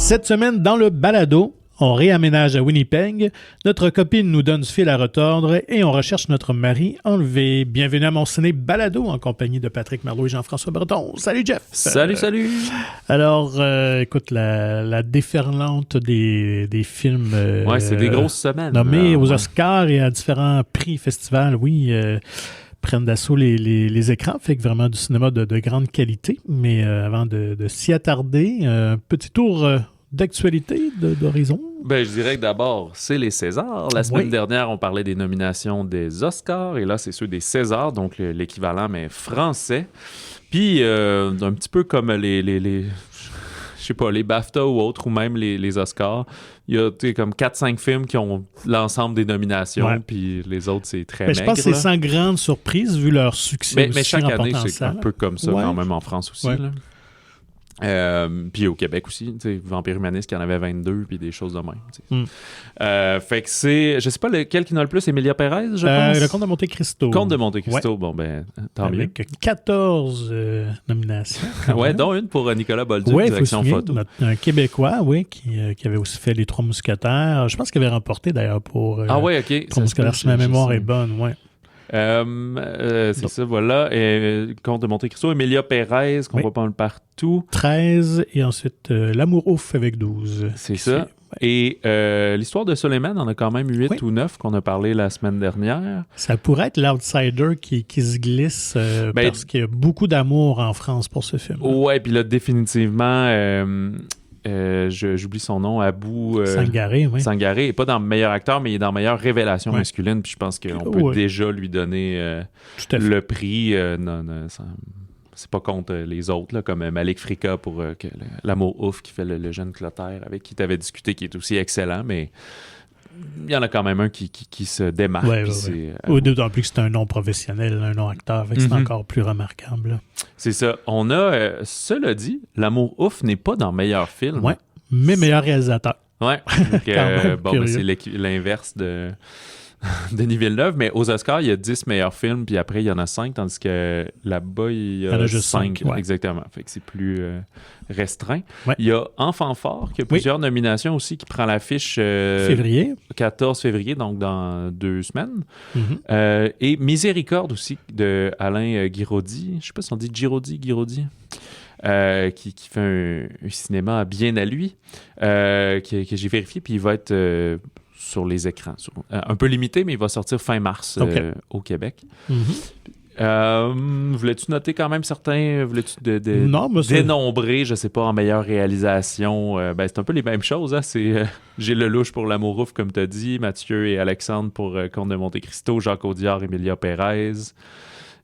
Cette semaine, dans le balado, on réaménage à Winnipeg, notre copine nous donne du fil à retordre et on recherche notre mari enlevé. Bienvenue à mon ciné balado en compagnie de Patrick Marleau et Jean-François Breton. Salut Jeff! Salut! Alors, écoute, la déferlante des films... ouais, c'est des grosses semaines. Nommés aux Oscars et à différents prix, festivals, oui... prennent d'assaut les écrans, fait que vraiment du cinéma de grande qualité. Mais avant de s'y attarder, un petit tour d'actualité d'Horizon. Ben, je dirais que d'abord, c'est les Césars. La semaine dernière, on parlait des nominations des Oscars, et là, c'est ceux des Césars, donc l'équivalent, mais français. Puis, un petit peu comme les je sais pas, les BAFTA ou autres, ou même les Oscars, il y a comme 4-5 films qui ont l'ensemble des nominations, puis les autres, c'est très maigre. Je pense que c'est sans grande surprise, vu leur succès mais chaque année, c'est un peu comme ça, quand même, en France aussi. Là. Puis au Québec aussi, tu sais, Vampire Humaniste qui en avait 22, puis des choses de même. Fait que c'est, je sais pas lequel qui en a le plus, Emilia Pérez, je pense. Le Comte de Monte-Cristo. Comte de Monte-Cristo, bon ben, tant mieux. Avec 14 nominations. Ouais, dont une pour Nicolas Bolduc, direction photo. Un Québécois, qui avait aussi fait Les Trois Mousquetaires. Je pense qu'il avait remporté d'ailleurs pour ok. Trois Mousquetaires, si ma mémoire est bonne, c'est ça, voilà. Comte de Monte-Cristo, Emilia Pérez, qu'on voit pas mal partout. 13, et ensuite L'Amour ouf avec 12. C'est ça. Et l'histoire de Soleiman, on a quand même 8 ou 9 qu'on a parlé la semaine dernière. Ça pourrait être l'outsider qui se glisse parce qu'il y a beaucoup d'amour en France pour ce film. Ouais, puis là, définitivement... j'oublie son nom, Abou Sangaré, Sangaré n'est pas dans meilleur acteur, mais il est dans meilleure révélation masculine. Puis je pense qu'on peut déjà lui donner le prix. C'est pas contre les autres, là, comme Malik Frika pour L'Amour ouf qui fait le jeune Clotaire, avec qui tu avais discuté, qui est aussi excellent, mais il y en a quand même un qui se démarque. D'autant plus que c'est un nom professionnel, un nom acteur, fait que c'est encore plus remarquable. Là. C'est ça. On a, cela dit, L'Amour ouf n'est pas dans meilleur film. Ouais, mais meilleur réalisateur. Ouais. Donc, c'est l'inverse de Denis Villeneuve, mais aux Oscars, il y a 10 meilleurs films, puis après, il y en a 5, tandis que là-bas, il y a juste 5. Exactement. Fait que c'est plus restreint. Ouais. Il y a Enfant fort, qui a plusieurs nominations aussi, qui prend l'affiche février. 14 février, donc dans 2 semaines. Et Miséricorde aussi, de Alain Guiraudy. Je sais pas si on dit Guiraudy. Qui fait un cinéma bien à lui, que j'ai vérifié, puis il va être sur les écrans. Un peu limité, mais il va sortir fin mars au Québec. Voulais-tu noter quand même certains? Voulais-tu dénombrer, je sais pas, en meilleure réalisation? C'est un peu les mêmes choses. Hein? C'est Gilles Lelouch pour L'Amour ouf, comme tu as dit, Mathieu et Alexandre pour Comte de Monte-Cristo, Jacques Audiard, Emilia Pérez,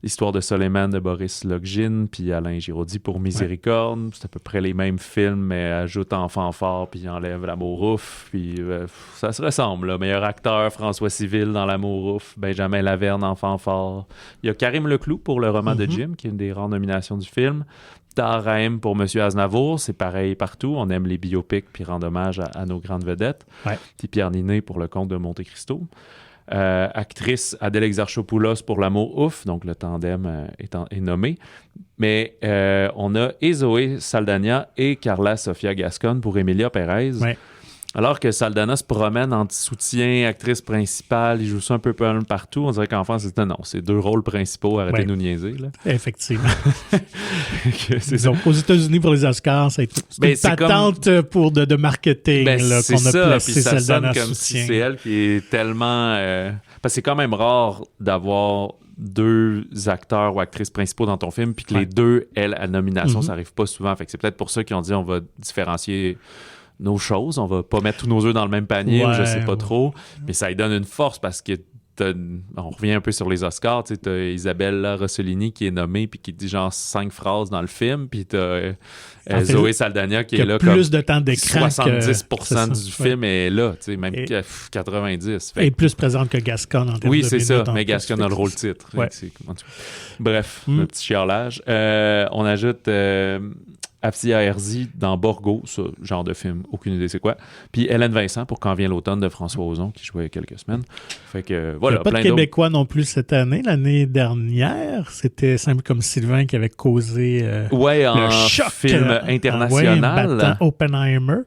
L'Histoire de Soleiman de Boris Login, puis Alain Guiraudy pour Miséricorde. C'est à peu près les mêmes films, mais ajoute Enfant fort, puis enlève L'Amour ouf. Puis ça se ressemble. Là. Meilleur acteur, François Civil dans L'Amour ouf, Benjamin Laverne, Enfant fort. Il y a Karim Leclou pour Le roman de Jim, qui est une des rares nominations du film. Tahar Rahim pour Monsieur Aznavour, c'est pareil partout. On aime les biopics, puis rend hommage à nos grandes vedettes. Puis Pierre Ninet pour Le Comte de Monte-Cristo. Actrice Adèle Exarchopoulos pour L'Amour ouf, donc le tandem est nommé. Mais on a Zoé Saldana et Carla Sofia Gascon pour Emilia Pérez. Alors que Saldana se promène en soutien, actrice principale, il joue ça un peu partout. On dirait qu'en France, c'est 2 rôles principaux, arrêtez de nous niaiser. Là. Effectivement. Donc, aux États-Unis, pour les Oscars, c'est une patente de marketing qu'on a placé Saldana en soutien. Si c'est elle qui est tellement... Parce que c'est quand même rare d'avoir 2 acteurs ou actrices principaux dans ton film, puis que les 2 aient la nomination, ça n'arrive pas souvent. Fait que c'est peut-être pour ça qu'ils ont dit on va différencier nos choses, on va pas mettre tous nos œufs dans le même panier, ou je sais pas trop, mais ça lui donne une force parce que on revient un peu sur les Oscars, tu sais, t'as Isabella Rossellini qui est nommée puis qui dit genre 5 phrases dans le film, puis t'as Zoé Saldana qui est là plus de temps d'écran 70% du film est là, tu sais, même 90. Et plus présente que Gascon en termes de Oui, c'est ça, mais Gascon a le rôle titre. Bref, un petit chiolage. On ajoute Afsia Herzi dans Borgo, ça, genre de film, aucune idée c'est quoi. Puis Hélène Vincent pour Quand vient l'automne de François Ozon, qui jouait il y a quelques semaines. Fait que voilà. Il n'y a pas de Québécois non plus cette année. L'année dernière, c'était simple comme Sylvain qui avait causé un film international. Battant Oppenheimer.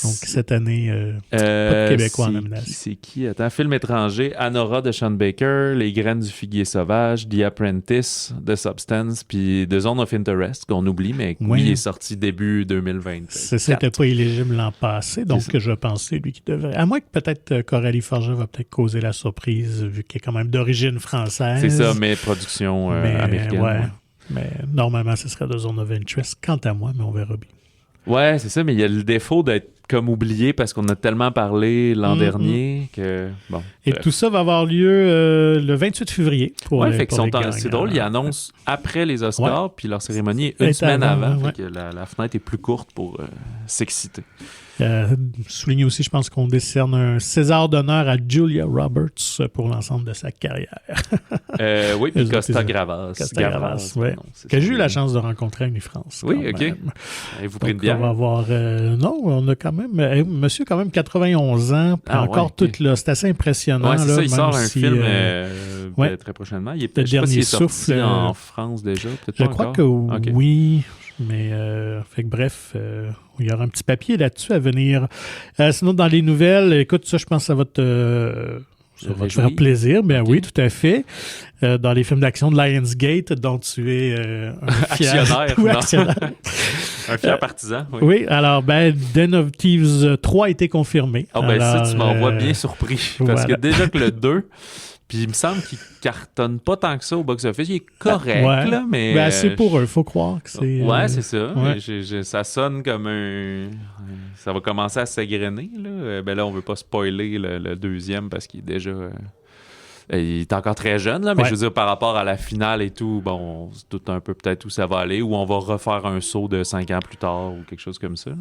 Donc cette année, pas de Québécois en nomination. C'est qui? Attends, film étranger, Anora de Sean Baker, Les graines du figuier sauvage, The Apprentice, The Substance, puis The Zone of Interest, qu'on oublie, mais il est sorti début 2020. C'est ça, il n'était pas éligible l'an passé, donc je pensais lui qui devrait. À moins que peut-être Coralie Forget va peut-être causer la surprise, vu qu'il est quand même d'origine française. C'est ça, mais production américaine. Ouais. Mais normalement, ce serait The Zone of Interest, quant à moi, mais on verra bien. Ouais, c'est ça, mais il y a le défaut d'être comme oublié parce qu'on a tellement parlé l'an dernier que bon. Et tout ça va avoir lieu le 28 février. C'est drôle, ils annoncent après les Oscars, puis leur cérémonie est une semaine avant. Fait que la fenêtre est plus courte pour s'exciter. Souligner aussi, je pense qu'on décerne un César d'honneur à Julia Roberts pour l'ensemble de sa carrière. Oui, puis Costa Gavras. Ouais. Que j'ai eu la chance de rencontrer à Unifrance. Oui, OK. Avez-vous pris une bière? On va avoir... non, on a quand même... monsieur, quand même 91 ans, puis encore tout là. C'est assez impressionnant. Ouais, c'est là, ça, il sort un film très prochainement. Il est peut-être dernier souffle en France déjà. Je crois que oui... Mais, fait que bref, il y aura un petit papier là-dessus à venir. Sinon, dans les nouvelles, écoute, ça, je pense que ça va te faire plaisir. Ben oui, tout à fait. Dans les films d'action de Lionsgate, dont tu es un fier actionnaire. Un fier partisan, oui. Oui, alors, Den of Thieves 3 a été confirmé. Ça, tu m'envoies bien surpris. Parce que déjà que le 2... Puis il me semble qu'il cartonne pas tant que ça au box-office. Il est correct, là, mais... c'est pour eux, faut croire que c'est... Ouais, c'est ça. Ouais. Ça sonne comme un... Ça va commencer à s'égrener, là. Là, on veut pas spoiler le deuxième parce qu'il est déjà... Il est encore très jeune, là, mais je veux dire, par rapport à la finale et tout, bon, on se doute un peu peut-être où ça va aller, ou on va refaire un saut de 5 ans plus tard, ou quelque chose comme ça.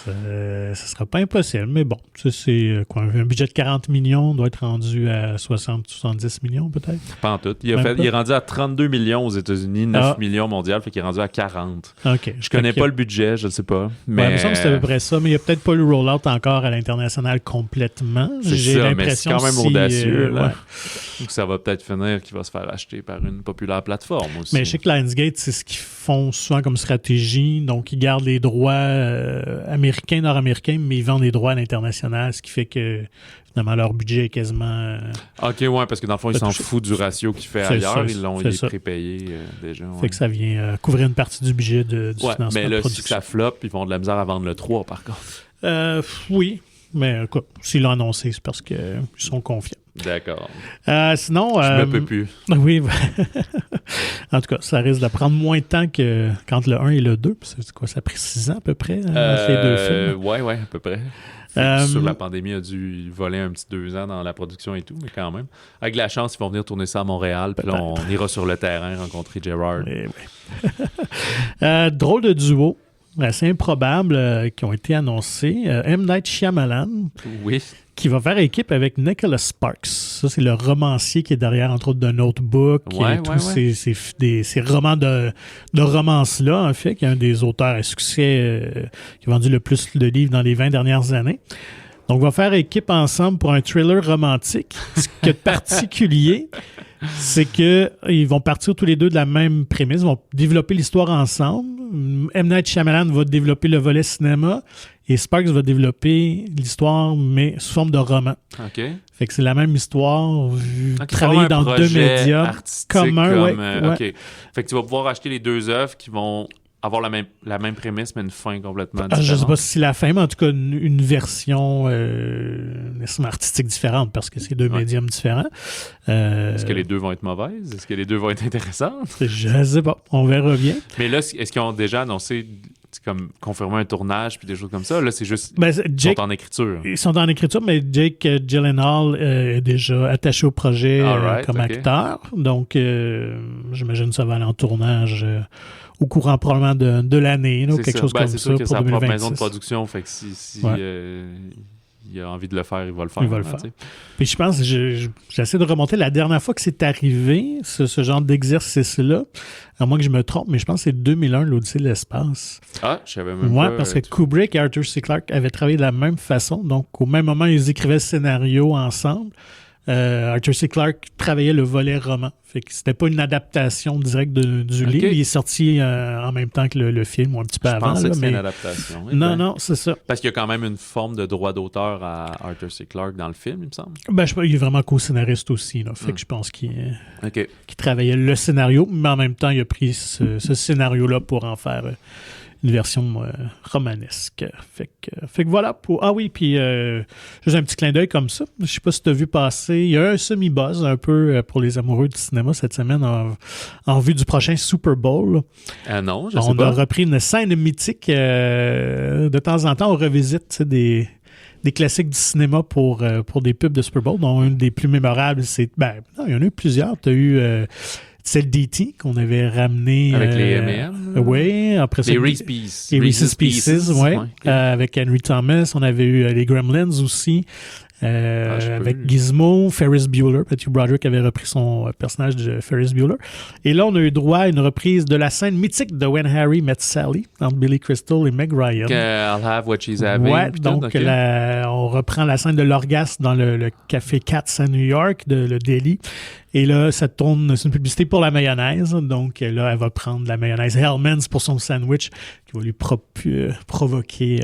Ça sera pas impossible, mais bon, ça c'est quoi, un budget de 40 millions doit être rendu à 60-70 millions peut-être? Pas en tout. Il est rendu à 32 millions aux États-Unis, 9 millions mondial, fait qu'il est rendu à 40. Okay. Je connais pas le budget, je ne sais pas. Mais il me semble que c'est à peu près ça, mais il n'y a peut-être pas le roll-out encore à l'international complètement. J'ai l'impression mais c'est quand même audacieux, là. Donc ça va peut-être finir qu'il va se faire acheter par une populaire plateforme aussi. Mais je sais que Lionsgate, c'est ce qu'ils font souvent comme stratégie. Donc, ils gardent les droits américains, nord-américains, mais ils vendent les droits à l'international, ce qui fait que finalement leur budget est quasiment... OK, ouais, parce que dans le fond, ils s'en foutent du ratio qu'il fait ailleurs. Ils l'ont prépayé déjà. Ouais. Fait que ça vient couvrir une partie du budget du financement mais là, de production. Si ça floppe, ils vont de la misère à vendre le 3, par contre. Oui. Mais écoute, s'ils l'ont annoncé, c'est parce qu'ils sont confiants. D'accord. Sinon... Je me peux plus. Oui. En tout cas, ça risque de prendre moins de temps que quand le 1 et le 2. C'est quoi, ça a pris 6 ans à peu près entre les deux films? Oui, à peu près. Sur la pandémie, a dû voler un petit 2 ans dans la production et tout, mais quand même. Avec la chance, ils vont venir tourner ça à Montréal, puis là, on ira sur le terrain rencontrer Gérard. Oui. Drôle de duo. Assez improbables qui ont été annoncés. M. Night Shyamalan, qui va faire équipe avec Nicholas Sparks. Ça, c'est le romancier qui est derrière, entre autres, The Notebook et tous ces romans de romance-là, en fait, qui est un des auteurs à succès qui a vendu le plus de livres dans les 20 dernières années. Donc, on va faire équipe ensemble pour un thriller romantique. Ce qui est particulier, c'est qu'ils vont partir tous les deux de la même prémisse. Ils vont développer l'histoire ensemble. M. Night Shyamalan va développer le volet cinéma et Sparks va développer l'histoire, mais sous forme de roman. OK. Fait que c'est la même histoire travaillée dans deux médias communs. OK. Fait que tu vas pouvoir acheter les deux œuvres qui vont avoir la même prémisse, mais une fin complètement différente. Je ne sais pas si c'est la fin, mais en tout cas, une version nécessairement artistique différente, parce que c'est deux médiums différents. Est-ce que les deux vont être mauvaises? Est-ce que les deux vont être intéressantes? Je ne sais pas. On verra bien. Mais là, est-ce qu'ils ont déjà annoncé... comme confirmer un tournage puis des choses comme ça. Là, c'est juste ils sont en écriture. Ils sont en écriture, mais Jake Gyllenhaal est déjà attaché au projet comme acteur. Donc, j'imagine que ça va aller en tournage au courant probablement de l'année, quelque chose comme ça. C'est sûr que c'est sa propre maison de production. production. Fait que si il a envie de le faire, il va le faire. Il va le faire. Puis je pense, j'essaie de remonter la dernière fois que c'est arrivé, ce genre d'exercice-là, à moins que je me trompe, mais je pense que c'est 2001, l'Odyssée de l'espace. Ah, je savais même pas. Oui, parce que Kubrick et Arthur C. Clarke avaient travaillé de la même façon. Donc, au même moment, ils écrivaient le scénario ensemble. Arthur C. Clarke travaillait le volet roman. Fait que c'était pas une adaptation directe du livre. Il est sorti en même temps que le film, ou un petit peu avant. Je pensais que c'était une adaptation. Non, c'est ça. Parce qu'il y a quand même une forme de droit d'auteur à Arthur C. Clarke dans le film, il me semble. Il est vraiment co-scénariste aussi. Là. Fait que je pense qu'il travaillait le scénario, mais en même temps, il a pris ce scénario-là pour en faire une version romanesque. Fait que voilà. Puis juste un petit clin d'œil comme ça. Je sais pas si tu as vu passer. Il y a un semi-buzz un peu pour les amoureux du cinéma cette semaine en vue du prochain Super Bowl. Non, je sais pas. On a repris une scène mythique. De temps en temps, on revisite des classiques du cinéma pour des pubs de Super Bowl, dont une des plus mémorables, c'est... il y en a eu plusieurs. Tu as eu... celle d'E.T. qu'on avait ramené... Avec les M&M. Oui, après ça... Les Reese's Pieces. Les Reese's Pieces, oui. Okay. Avec Henry Thomas. On avait eu les Gremlins aussi. Avec Gizmo, Ferris Bueller. Matthew Broderick avait repris son personnage de Ferris Bueller. Et là, on a eu droit à une reprise de la scène mythique de When Harry Met Sally entre Billy Crystal et Meg Ryan. I'll have what she's having. Ouais, donc on reprend la scène de l'orgasme dans le Café Katz à New York, le Delhi. Et là, ça tourne, c'est une publicité pour la mayonnaise. Donc là, elle va prendre la mayonnaise Hellmann's pour son sandwich qui va lui provoquer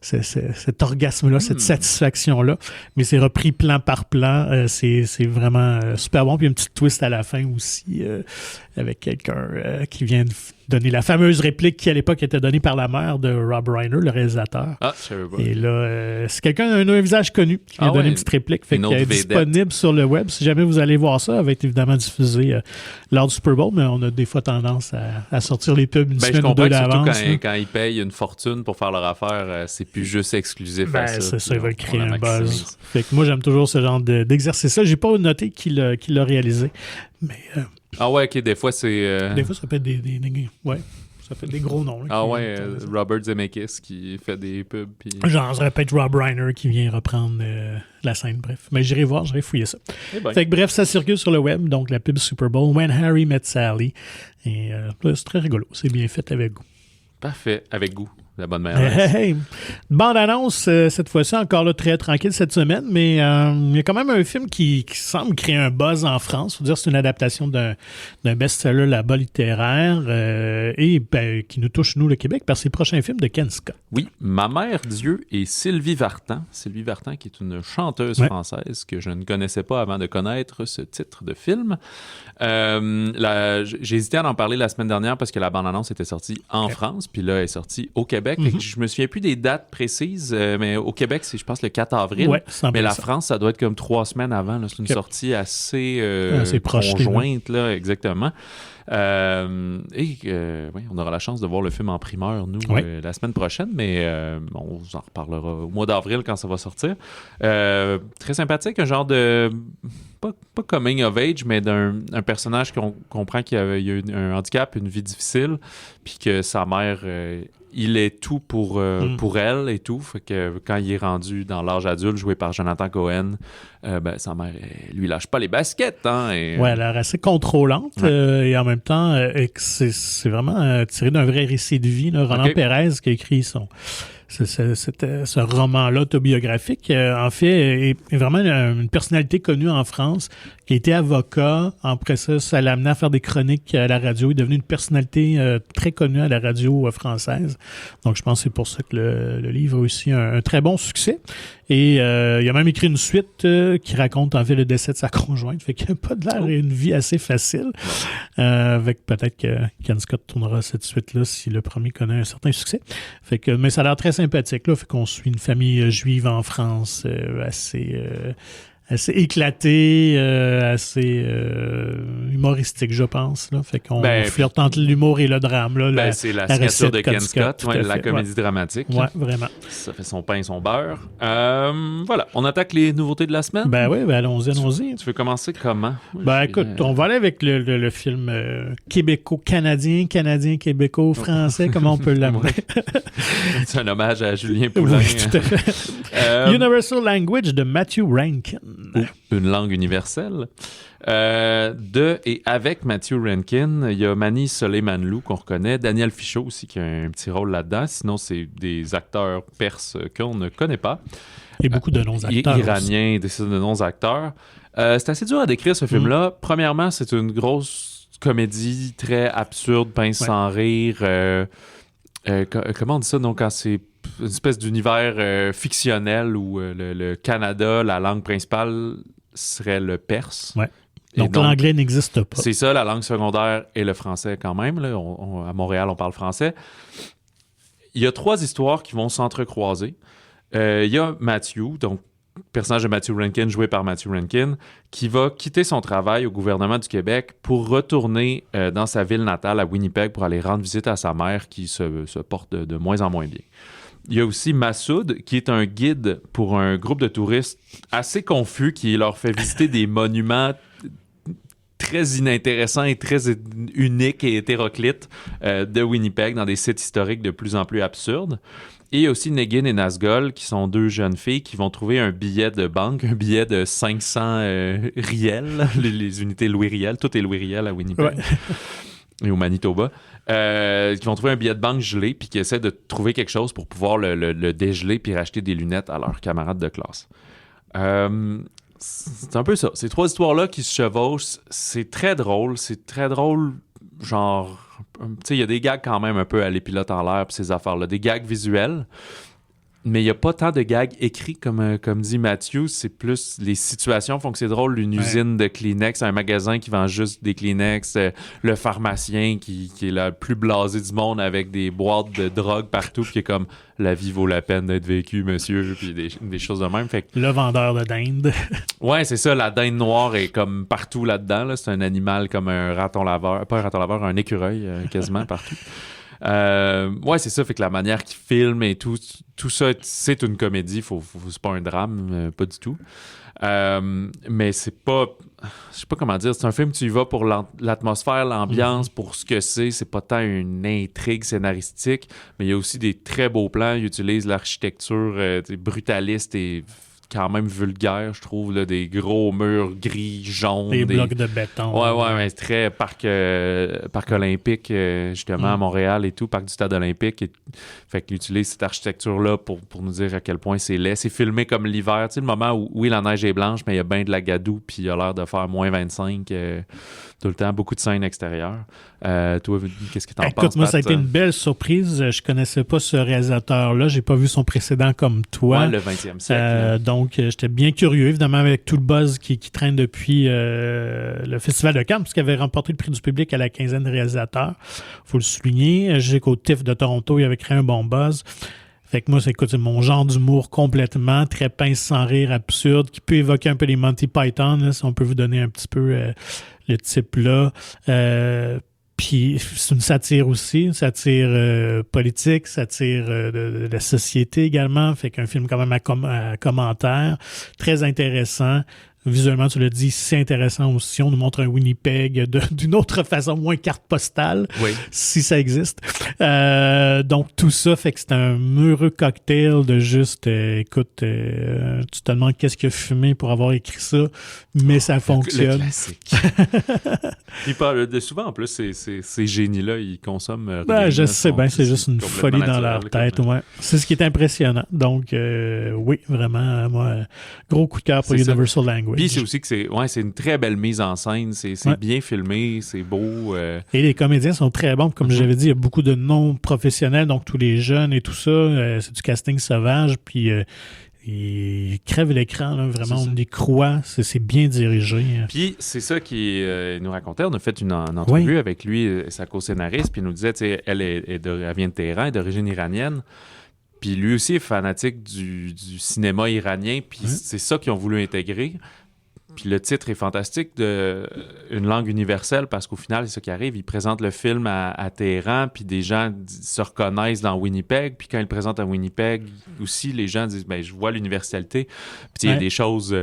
cet orgasme-là, cette satisfaction-là. Mais c'est repris plan par plan. C'est vraiment super bon. Puis il y a une petite twist à la fin aussi avec quelqu'un qui vient de donner la fameuse réplique qui, à l'époque, était donnée par la mère de Rob Reiner, le réalisateur. Ah, je savais pas. Et là, c'est quelqu'un d'un visage connu qui vient donner une petite réplique. Fait qu'elle est disponible sur le web. Si jamais vous allez voir ça, elle va être évidemment diffusée lors du Super Bowl, mais on a des fois tendance à sortir les pubs une semaine ou deux d'avance. Surtout quand ils payent une fortune pour faire leur affaire, c'est plus juste exclusif à ça. C'est ça, ils veulent créer un buzz. Fait que moi, j'aime toujours ce genre d'exercice-là. J'ai pas noté qui l'a réalisé, mais... OK, des fois, c'est... Des fois, ça peut être ouais, ça peut être des gros noms. Robert Zemeckis qui fait des pubs. Puis... Genre, ça peut être Rob Reiner qui vient reprendre la scène, bref. Mais j'irai fouiller ça. Fait que bref, ça circule sur le web, donc la pub Super Bowl, When Harry Met Sally. Et c'est très rigolo, c'est bien fait avec goût. Parfait, avec goût. La bonne mère. Bande-annonce, cette fois-ci, encore là, très tranquille cette semaine, mais il y a quand même un film qui semble créer un buzz en France. Il faut dire que c'est une adaptation d'un best-seller là-bas littéraire et qui nous touche, nous, le Québec, par ses prochains films de Ken Scott. Oui, Ma mère Dieu et Sylvie Vartan. Sylvie Vartan, qui est une chanteuse française que je ne connaissais pas avant de connaître ce titre de film. J'ai hésité à en parler la semaine dernière parce que la bande-annonce était sortie en France, puis là, elle est sortie au Québec. Je me souviens plus des dates précises, mais au Québec, c'est, je pense, le 4 avril. Ouais, mais la France, ça doit être comme 3 semaines avant. Là. C'est une sortie assez conjointe, là, exactement. On aura la chance de voir le film en primeur, nous, la semaine prochaine, mais on vous en reparlera au mois d'avril quand ça va sortir. Très sympathique, un genre de... Pas coming of age, mais d'un personnage qu'on comprend qu'il y a eu un handicap, une vie difficile, puis que sa mère... il est tout pour elle et tout. Fait que quand il est rendu dans l'âge adulte, joué par Jonathan Cohen, sa mère, lui lâche pas les baskets. Hein, elle a l'air assez contrôlante et en même temps, c'est vraiment tiré d'un vrai récit de vie. Là. Roland Pérez qui a écrit ce roman-là autobiographique, en fait, est vraiment une personnalité connue en France, qui était avocat. Après ça l'a amené à faire des chroniques à la radio. Il est devenu une personnalité très connue à la radio française. Donc, je pense que c'est pour ça que le livre a aussi un très bon succès. Et il a même écrit une suite qui raconte en fait le décès de sa conjointe. Fait qu'il n'a pas de l'air une vie assez facile. Avec peut-être que Ken Scott tournera cette suite-là si le premier connaît un certain succès. Fait que, mais ça a l'air très sympathique. Là. Fait qu'on suit une famille juive en France assez éclaté, assez humoristique, je pense. Là. Fait qu'on flirte entre l'humour et le drame. Là, c'est la signature de Ken Scott, la comédie dramatique. Oui, vraiment. Ça fait son pain et son beurre. Voilà, on attaque les nouveautés de la semaine? Allons-y. Tu veux commencer comment? Écoute, on va aller avec le film québéco-canadien, québéco-français, comment on peut l'appeler? C'est un hommage à Julien Poulin. Oui, tout à fait. Universal Language de Matthew Rankin. Une langue universelle. De et avec Matthew Rankin, il y a Mani Soleimanlou qu'on reconnaît, Daniel Fichot aussi qui a un petit rôle là-dedans. Sinon, c'est des acteurs perses qu'on ne connaît pas. Et beaucoup de non-acteurs. Iraniens, de non-acteurs. C'est assez dur à décrire ce film-là. Premièrement, c'est une grosse comédie très absurde, pince sans rire. Comment on dit ça? Donc, quand c'est une espèce d'univers fictionnel où le Canada, la langue principale serait le perse. Ouais. Donc, l'anglais n'existe pas. C'est ça, la langue secondaire et le français quand même. Là. À Montréal, on parle français. Il y a 3 histoires qui vont s'entrecroiser. Il y a Matthew, donc personnage de Matthew Rankin, joué par Matthew Rankin, qui va quitter son travail au gouvernement du Québec pour retourner dans sa ville natale, à Winnipeg, pour aller rendre visite à sa mère qui se porte de moins en moins bien. Il y a aussi Massoud, qui est un guide pour un groupe de touristes assez confus, qui leur fait visiter des monuments très inintéressants et très uniques et hétéroclites de Winnipeg, dans des sites historiques de plus en plus absurdes. Et il y a aussi Negin et Nazgul, qui sont 2 jeunes filles qui vont trouver un billet de banque, un billet de 500 riels, les unités Louis Riel, tout est Louis Riel à Winnipeg et au Manitoba, qui vont trouver un billet de banque gelé puis qui essaient de trouver quelque chose pour pouvoir le dégeler puis racheter des lunettes à leurs camarades de classe. C'est un peu ça. Ces 3 histoires-là qui se chevauchent, c'est très drôle, genre... Tu sais, il y a des gags quand même un peu à l'épilote en l'air pis ces affaires-là. Des gags visuels, mais il n'y a pas tant de gags écrits comme dit Matthew. C'est plus les situations font que c'est drôle. Une usine de Kleenex, un magasin qui vend juste des Kleenex, le pharmacien qui est le plus blasé du monde avec des boîtes de drogue partout puis qui est comme « La vie vaut la peine d'être vécue, monsieur », puis des choses de même. Fait que... Le vendeur de dinde. Ouais, c'est ça. La dinde noire est comme partout là-dedans. Là. C'est un animal comme un raton laveur. Pas un raton laveur, un écureuil quasiment partout. Ouais, c'est ça. Fait que la manière qu'il filme et tout ça, c'est une comédie. C'est pas un drame, pas du tout. Mais c'est pas... Je sais pas comment dire. C'est un film, tu y vas pour l'atmosphère, l'ambiance, pour ce que c'est. C'est pas tant une intrigue scénaristique, mais il y a aussi des très beaux plans. Il utilise l'architecture brutaliste et quand même vulgaire, je trouve, là, des gros murs gris, jaunes. Des blocs de béton. Ouais, mais c'est très parc olympique, justement, à Montréal et tout, parc du Stade olympique. Fait qu'il utilise cette architecture-là pour nous dire à quel point c'est laid. C'est filmé comme l'hiver, tu sais, le moment où, oui, la neige est blanche, mais il y a bien de la gadoue, puis il a l'air de faire moins 25 tout le temps. Beaucoup de scènes extérieures. Toi, qu'est-ce que t'en penses? Écoute, moi, ça a été une belle surprise. Je connaissais pas ce réalisateur-là. J'ai pas vu son précédent comme toi. Ouais, le 20e siècle. Donc, j'étais bien curieux, évidemment, avec tout le buzz qui traîne depuis le Festival de Cannes, puisqu'il avait remporté le prix du public à la quinzaine de réalisateurs. Faut le souligner. Je sais qu'au TIFF de Toronto, il avait créé un bon buzz. Fait que moi, c'est mon genre d'humour complètement, très pince sans rire, absurde, qui peut évoquer un peu les Monty Python, là, si on peut vous donner un petit peu le type là. Puis c'est une satire aussi, une satire politique, satire de la société également. Fait qu'un film quand même à commentaire, très intéressant. Visuellement, tu l'as dit, c'est intéressant aussi. On nous montre un Winnipeg d'une autre façon, moins carte postale, si ça existe. Donc, tout ça fait que c'est un heureux cocktail de juste, écoute, tu te demandes qu'est-ce qu'il a fumé pour avoir écrit ça, mais ça fonctionne. Le classique. Il parle de souvent, en plus, ces génies-là, ils consomment rien. Je sais bien, c'est juste une folie dans leur tête. Ouais. C'est ce qui est impressionnant. Donc, oui, vraiment, moi, gros coup de cœur pour Universal Language. Puis c'est aussi que c'est une très belle mise en scène, c'est bien filmé, c'est beau. Et les comédiens sont très bons. Comme j'avais dit, il y a beaucoup de non-professionnels, donc tous les jeunes et tout ça. C'est du casting sauvage, puis ils crèvent l'écran, là, vraiment, on y croit, c'est bien dirigé. Puis c'est ça qu'il nous racontait. On a fait une entrevue avec lui, sa co-scénariste, puis il nous disait, elle vient de Téhéran, elle est d'origine iranienne. Puis lui aussi est fanatique du cinéma iranien, puis c'est ça qu'ils ont voulu intégrer. Puis le titre est fantastique, de une langue universelle, parce qu'au final, c'est ça qui arrive. Ils présentent le film à Téhéran, puis des gens se reconnaissent dans Winnipeg. Puis quand ils le présentent à Winnipeg aussi, les gens disent « je vois l'universalité ». Puis il y a des choses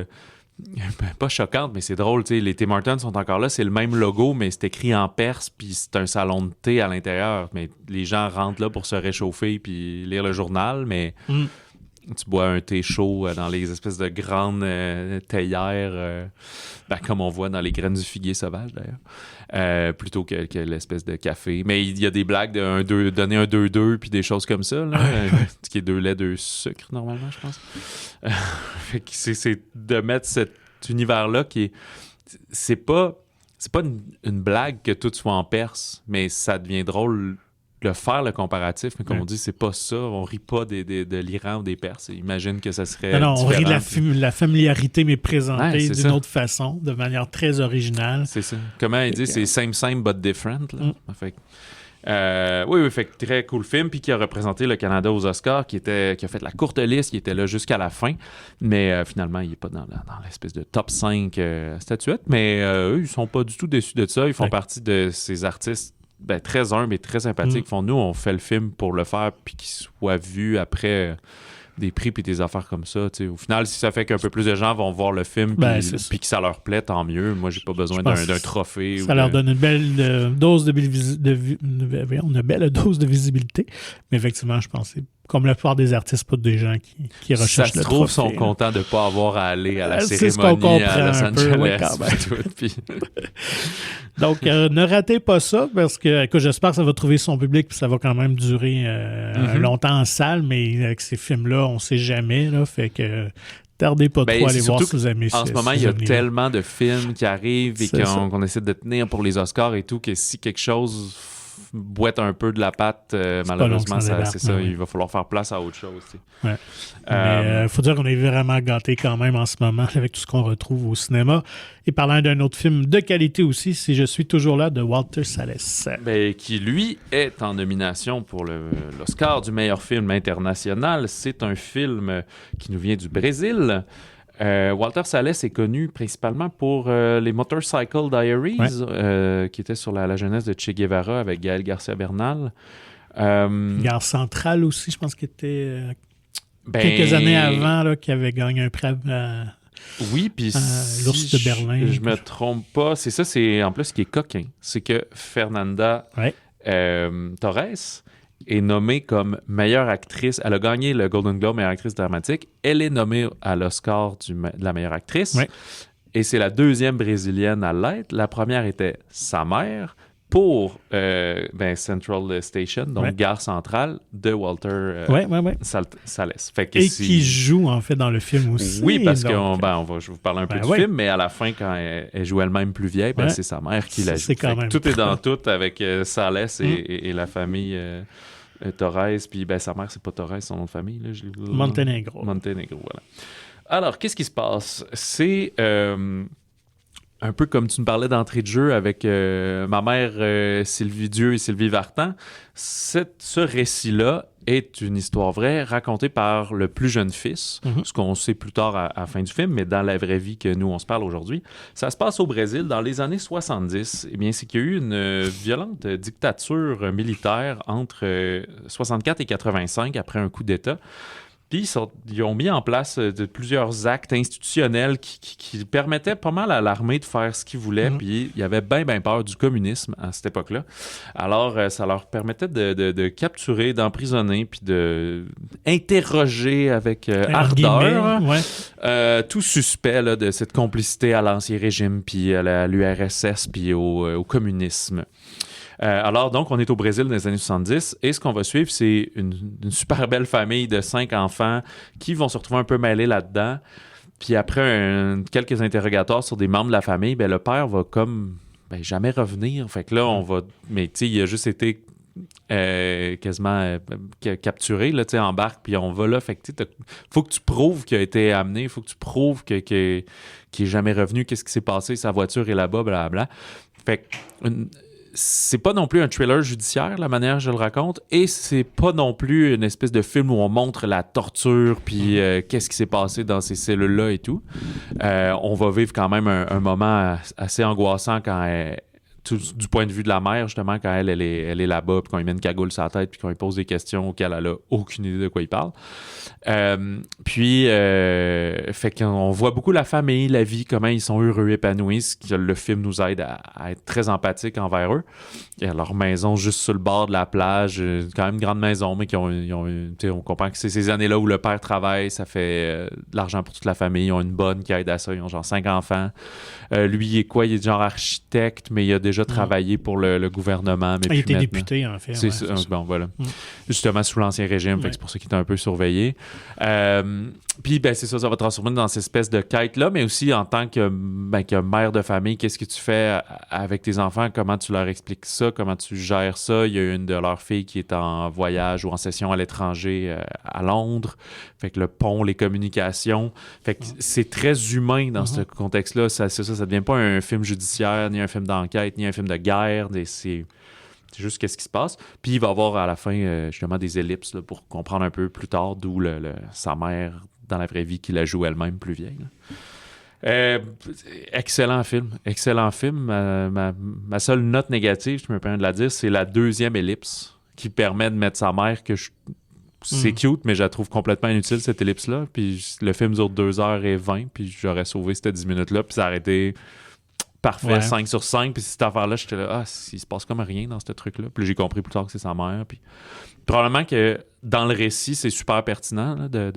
pas choquantes, mais c'est drôle. Les Tim Hortons sont encore là, c'est le même logo, mais c'est écrit en perse, puis c'est un salon de thé à l'intérieur. Mais les gens rentrent là pour se réchauffer puis lire le journal, mais... Tu bois un thé chaud dans les espèces de grandes théières, comme on voit dans les graines du figuier sauvage, d'ailleurs, plutôt que l'espèce de café. Mais il y a des blagues de donner un 2-2 puis des choses comme ça, là, qui est 2 laits, 2 sucres, normalement, je pense. Fait que c'est de mettre cet univers-là qui est... C'est pas une blague que tout soit en perse, mais ça devient drôle... Le faire, le comparatif, mais comme on dit, c'est pas ça. On rit pas de l'Iran ou des Perses. Imagine que ça serait non, on rit différent. de la familiarité, mais présentée d'une autre façon, de manière très originale. C'est ça. Comment il dit? C'est same, but different. Là. Fait fait que très cool film, puis qui a représenté le Canada aux Oscars, qui a fait la courte liste, qui était là jusqu'à la fin, mais finalement, il n'est pas dans l'espèce de top 5 statuettes, mais eux, ils sont pas du tout déçus de ça. Ils font partie de ces artistes très humbles et très sympathiques. Nous, on fait le film pour le faire puis qu'il soit vu après des prix puis des affaires comme ça. Au final, si ça fait qu'un peu plus de gens vont voir le film puis que ça leur plaît, tant mieux. Moi, j'ai pas besoin d'un trophée. Ça leur donne une belle dose de visibilité. Mais effectivement, je pense que comme la plupart des artistes, pas des gens qui recherchent le trophée. Ça se trouve, sont contents de ne pas avoir à aller à la cérémonie à Los Angeles. Donc, ne ratez pas ça, parce que j'espère que ça va trouver son public puis ça va quand même durer longtemps en salle, mais avec ces films-là, on ne sait jamais. Là, fait que tardez pas trop à aller voir si vous aimez ça. En ce moment, il y a tellement de films qui arrivent et qu'on essaie de tenir pour les Oscars et tout, que si quelque chose boite un peu de la pâte, malheureusement, c'est ça. Il va falloir faire place à autre chose. Ouais. Mais faut dire qu'on est vraiment gâtés quand même en ce moment avec tout ce qu'on retrouve au cinéma. Et parlant d'un autre film de qualité aussi, Si je suis toujours là, de Walter Salles. Qui, lui, est en nomination pour l'Oscar du meilleur film international. C'est un film qui nous vient du Brésil. Walter Salles est connu principalement pour les Motorcycle Diaries, qui était sur la jeunesse de Che Guevara avec Gaël Garcia Bernal. Gare Centrale aussi, je pense qu'il était quelques années avant, là, qui avait gagné un prix oui, puis l'Ours de Berlin. Je me trompe pas, c'est ça, c'est en plus ce qui est coquin, c'est que Fernanda Torres est nommée comme meilleure actrice. Elle a gagné le Golden Globe meilleure actrice dramatique. Elle est nommée à l'Oscar de la meilleure actrice. Oui. Et c'est la deuxième brésilienne à l'être. La première était sa mère pour Central Station, donc Gare Centrale, de Walter Salles. Qui joue en fait dans le film aussi. Oui, parce que je vais vous parler un peu du film, mais à la fin, quand elle joue elle-même plus vieille, c'est sa mère qui la joue. Tout est dans tout avec Salles et la famille Torres. Puis sa mère, c'est pas Torres, son nom de famille. Là, Montenegro, voilà. Alors, qu'est-ce qui se passe? C'est... un peu comme tu me parlais d'entrée de jeu avec ma mère Sylvie Dieu et Sylvie Vartan. Ce récit-là est une histoire vraie racontée par le plus jeune fils, ce qu'on sait plus tard à la fin du film, mais dans la vraie vie que nous, on se parle aujourd'hui. Ça se passe au Brésil dans les années 70. Eh bien, c'est qu'il y a eu une violente dictature militaire entre 64 et 85 après un coup d'État. Puis ils ont mis en place plusieurs actes institutionnels qui permettaient pas mal à l'armée de faire ce qu'ils voulaient. Puis il y avait bien peur du communisme à cette époque-là. Alors, ça leur permettait de capturer, d'emprisonner, puis d'interroger avec ardeur tout suspect là, de cette complicité à l'Ancien Régime, puis à l'URSS, puis au communisme. Alors, donc, on est au Brésil dans les années 70 et ce qu'on va suivre, c'est une super belle famille de 5 enfants qui vont se retrouver un peu mêlés là-dedans. Puis après quelques interrogatoires sur des membres de la famille, le père va comme jamais revenir. Fait que là, on va... Mais tu sais, il a juste été quasiment capturé, là, tu sais, en barque, puis on va là. Fait que tu sais, faut que tu prouves qu'il a été amené, faut que tu prouves qu'il est jamais revenu, qu'est-ce qui s'est passé, sa voiture est là-bas, blablabla. Fait que... c'est pas non plus un thriller judiciaire, la manière dont je le raconte, et c'est pas non plus une espèce de film où on montre la torture, puis qu'est-ce qui s'est passé dans ces cellules-là et tout. On va vivre quand même un moment assez angoissant du point de vue de la mère, justement, quand elle est là-bas, puis quand il met une cagoule sur la tête, puis quand il pose des questions auxquelles elle a aucune idée de quoi il parle. Fait qu'on voit beaucoup la famille, la vie, comment ils sont heureux, épanouis, ce que le film nous aide à être très empathique envers eux. Il y a leur maison juste sur le bord de la plage, quand même une grande maison, mais on comprend que c'est ces années-là où le père travaille, ça fait de l'argent pour toute la famille, ils ont une bonne qui aide à ça, ils ont genre 5 enfants. Lui, il est genre architecte, mais il a déjà travaillé pour le gouvernement. Mais il était député, en fait. C'est ça. Bon, voilà. Justement, sous l'Ancien Régime, fait que c'est pour ça qu'il était un peu surveillé. Puis, c'est ça va transformer dans cette espèce de quête-là, mais aussi en tant que mère de famille, qu'est-ce que tu fais avec tes enfants? Comment tu leur expliques ça? Comment tu gères ça? Il y a une de leurs filles qui est en voyage ou en session à l'étranger à Londres. Fait que le pont, les communications. Fait que c'est très humain dans ce contexte-là. Ça devient pas un film judiciaire, ni un film d'enquête, ni un film de guerre. C'est juste qu'est-ce qui se passe. Puis il va y avoir à la fin justement des ellipses là, pour comprendre un peu plus tard d'où sa mère dans la vraie vie qui la joue elle-même plus vieille. Excellent film. Ma seule note négative, je me permets de la dire, c'est la deuxième ellipse qui permet de mettre sa mère c'est cute, mais je la trouve complètement inutile, cette ellipse-là. Puis le film dure 2h20, puis j'aurais sauvé ces 10 minutes-là, puis ça aurait été parfait, 5 sur 5. Puis cette affaire-là, j'étais là, il se passe comme rien dans ce truc-là. Puis j'ai compris plus tard que c'est sa mère. Puis probablement que dans le récit, c'est super pertinent là, de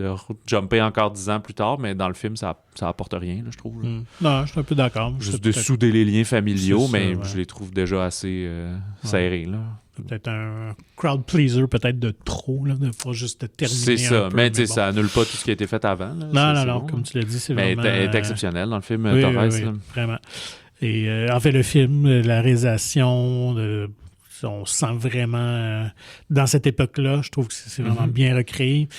jumper encore 10 ans plus tard, mais dans le film, ça apporte rien, là, je trouve. Là. Non, je suis un peu d'accord. Juste de souder les liens familiaux, mais je les trouve déjà assez serrés, là. Peut-être un crowd pleaser, peut-être de trop, là, de pas juste terminer. C'est ça, mais ça annule pas tout ce qui a été fait avant. Là. Non, comme tu l'as dit, c'est vraiment... Elle est exceptionnelle dans le film, Torres. Oui, vraiment. Et en fait, le film, la réalisation, on sent vraiment... dans cette époque-là, je trouve que c'est vraiment bien recréé.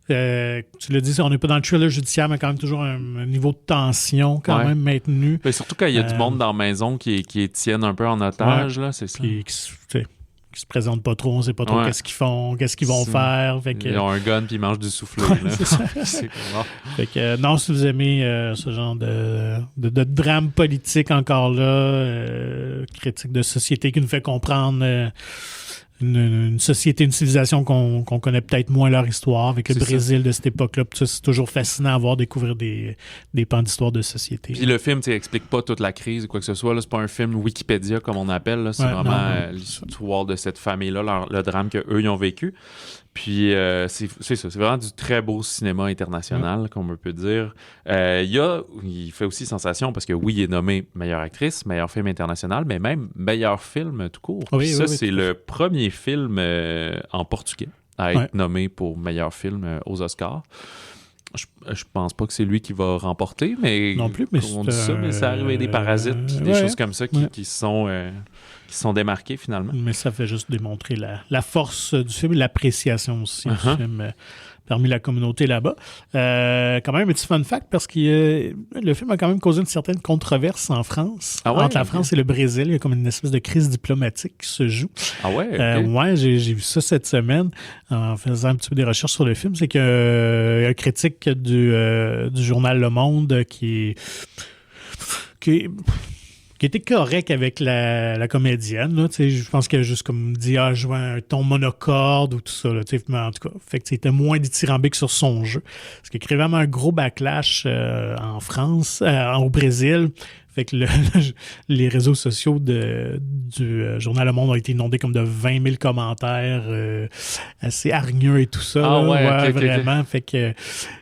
Tu l'as dit, on n'est pas dans le thriller judiciaire, mais quand même toujours un niveau de tension quand même maintenu. Mais surtout quand il y a du monde dans la maison qui tiennent un peu en otage, là, c'est ça. Puis, qui se présentent pas trop, on sait pas trop qu'est-ce qu'ils font, qu'est-ce qu'ils vont faire. Fait que... Ils ont un gun puis ils mangent du soufflé. C'est ça. C'est fait que, non, si vous aimez ce genre de drame politique encore là, critique de société qui nous fait comprendre une société, une civilisation qu'on connaît peut-être moins leur histoire, avec le Brésil de cette époque-là. C'est toujours fascinant à voir, découvrir des pans d'histoire de société. Puis le film, explique pas toute la crise ou quoi que ce soit. Là, c'est pas un film Wikipédia, comme on appelle. Là. C'est vraiment l'histoire de cette famille-là, le drame qu'eux, ils ont vécu. Puis c'est ça, c'est vraiment du très beau cinéma international, comme on peut dire. Il fait aussi sensation parce que oui, il est nommé meilleure actrice, meilleur film international, mais même meilleur film tout court. C'est le premier film en portugais à être nommé pour meilleur film aux Oscars. Je pense pas que c'est lui qui va remporter, mais non plus, mais on dit ça, mais ça arrive avec des parasites puis des choses comme ça qui sont démarqués finalement. Mais ça fait juste démontrer la force du film et l'appréciation aussi du film parmi la communauté là-bas. Quand même un petit fun fact parce que le film a quand même causé une certaine controverse en France. Entre la France et le Brésil. Il y a comme une espèce de crise diplomatique qui se joue. Ouais, j'ai vu ça cette semaine en faisant un petit peu des recherches sur le film. C'est qu'il y a un critique du journal Le Monde qui était correct avec la comédienne. Là, je pense qu'elle a juste comme dit joué un ton monocorde ou tout ça. Là, mais en tout cas, fait que c'était moins dithyrambique sur son jeu. Ce qui a créé vraiment un gros backlash en France, au Brésil. Fait que les réseaux sociaux du journal Le Monde ont été inondés comme de 20 000 commentaires assez hargneux et tout ça. Vraiment. Fait que,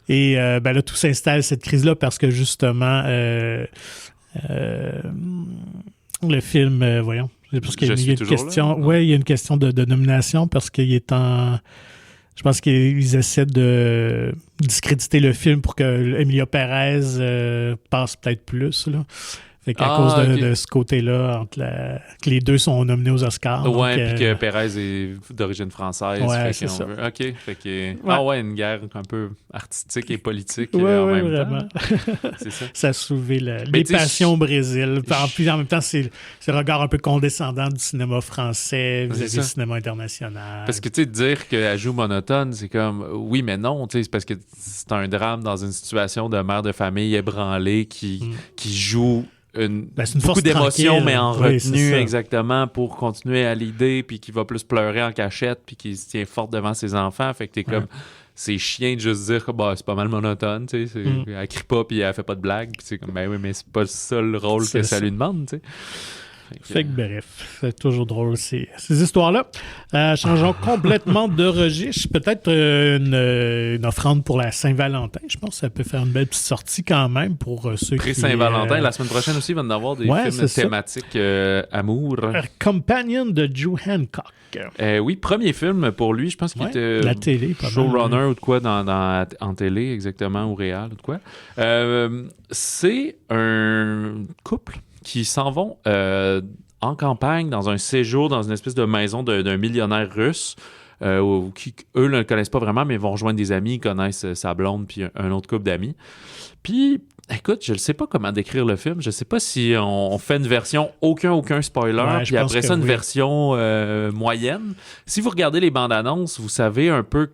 et là, tout s'installe cette crise-là parce que justement... le film, voyons. Parce qu'il y a une question. Il y a une question de nomination parce qu'il est en. Je pense qu'ils essaient de discréditer le film pour que Emilia Pérez passe peut-être plus. Là. Fait qu'à cause de ce côté-là, que les deux sont nominés aux Oscars. Ouais, puis que Pérez est d'origine française. Ouais, c'est ça. OK. Fait que, une guerre un peu artistique et politique en même vraiment. temps. C'est ça. Ça a soulevé les passions au Brésil. Puis en même temps, c'est le regard un peu condescendant du cinéma français vis-à-vis du cinéma international. Parce que, tu sais, dire qu'elle joue monotone, c'est comme, oui, mais non, tu sais, c'est parce que c'est un drame dans une situation de mère de famille ébranlée qui joue beaucoup d'émotions, mais en retenue, exactement, pour continuer à l'idée, puis qui va plus pleurer en cachette, puis qui se tient forte devant ses enfants. Fait que t'es comme, c'est chiant de juste dire que c'est pas mal monotone, tu sais. Elle crie pas, puis elle fait pas de blagues, puis c'est comme, ben oui, mais c'est pas ça le rôle que ça lui demande, tu sais. Fait que bref, c'est toujours drôle ces histoires-là. Changeons complètement de registre. Peut-être une offrande pour la Saint-Valentin. Je pense que ça peut faire une belle petite sortie quand même pour ceux qui... Saint-Valentin, la semaine prochaine aussi, il va y avoir des films thématiques amour. Companion de Joe Hancock. Oui, premier film pour lui. Je pense qu'il était la télé, showrunner ou de quoi en télé, exactement, ou réal ou de quoi. C'est un couple qui s'en vont en campagne dans un séjour dans une espèce de maison d'un millionnaire russe qui, eux, ne le connaissent pas vraiment, mais vont rejoindre des amis, ils connaissent sa blonde puis un autre couple d'amis. Puis, écoute, je ne sais pas comment décrire le film. Je ne sais pas si on fait une version aucun spoiler, puis après ça, une version moyenne. Si vous regardez les bandes annonces, vous savez un peu